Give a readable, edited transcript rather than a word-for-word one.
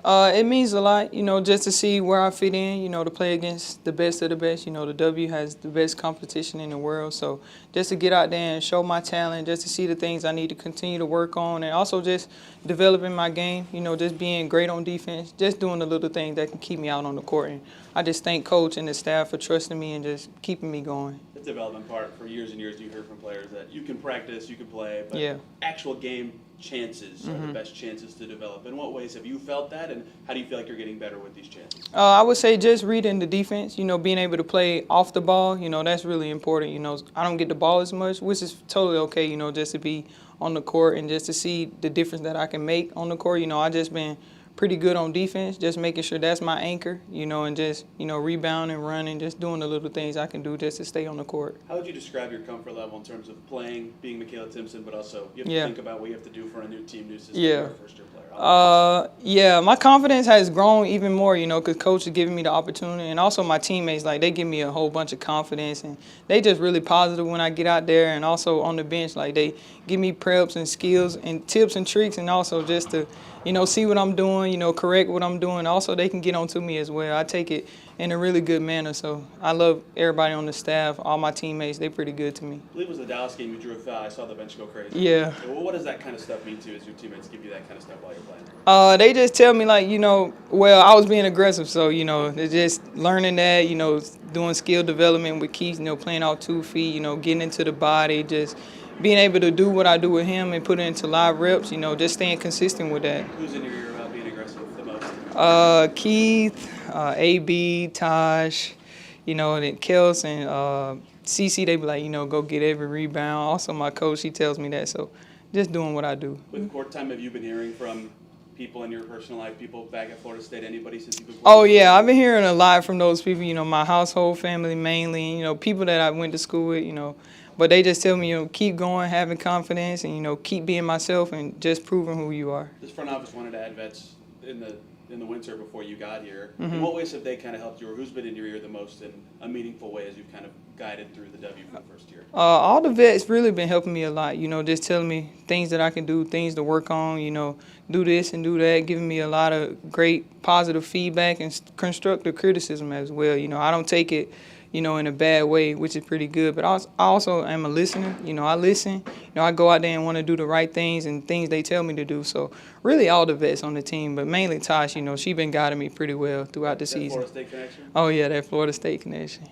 It means a lot, just to see where I fit in, to play against the best of the best. The W has the best competition in the world. So just to get out there and show my talent, just to see the things I need to continue to work on, and also just developing my game, just being great on defense, just doing the little things that can keep me out on the court. And I just thank coach and the staff for trusting me and just keeping me going. The development part, for years and years, you hear from players that you can practice, you can play, but Yeah. actual game chances are the best chances to develop. In what ways have you felt that, and how do you feel like you're getting better with these chances? I would say just reading the defense, being able to play off the ball, that's really important. I don't get the ball as much, which is totally okay, just to be on the court and just to see the difference that I can make on the court. I just been pretty good on defense, just making sure that's my anchor, and just, rebounding, running, just doing the little things I can do just to stay on the court. How would you describe your comfort level in terms of playing, being Makayla Timpson, but also you have to think about what you have to do for a new team, new system, you're a first-year player? Yeah, my confidence has grown even more, because coach is giving me the opportunity, and also my teammates, like, they give me a whole bunch of confidence, and they just really positive when I get out there, and also on the bench, like, they give me preps and skills and tips and tricks, and also just to, see what I'm doing, correct what I'm doing. Also, they can get on to me as well. I take it in a really good manner, so I love everybody on the staff, all my teammates. They're pretty good to me. I believe it was the Dallas game you drew a foul. I saw the bench go crazy. Yeah. So what does that kind of stuff mean to you as your teammates give you that kind of stuff while you're playing? They just tell me, like, well, I was being aggressive, so, it's just learning that, doing skill development with Keith, playing off 2 feet, getting into the body, just being able to do what I do with him and put it into live reps, just staying consistent with that. Who's in your ear about being aggressive the most? Keith, AB, Taj, then Kels and CC, they be like, go get every rebound. Also, my coach, he tells me that, so just doing what I do. With court time, have you been hearing from people in your personal life, people back at Florida State, anybody since you've been playing? Oh, yeah, I've been hearing a lot from those people, my household family mainly, people that I went to school with, but they just tell me, keep going, having confidence, and, keep being myself and just proving who you are. This front office wanted to add vets in the winter before you got here. In what ways have they kind of helped you, or who's been in your ear the most in a meaningful way as you've kind of guided through the W for the first year? All the vets really been helping me a lot, just telling me things that I can do, things to work on, do this and do that, giving me a lot of great positive feedback and constructive criticism as well. I don't take it, in a bad way, which is pretty good. But I also am a listener. I listen. I go out there and want to do the right things and things they tell me to do. So really all the vets on the team, but mainly Tosh, she been guiding me pretty well throughout the season. Florida State connection? Oh, yeah, that Florida State connection.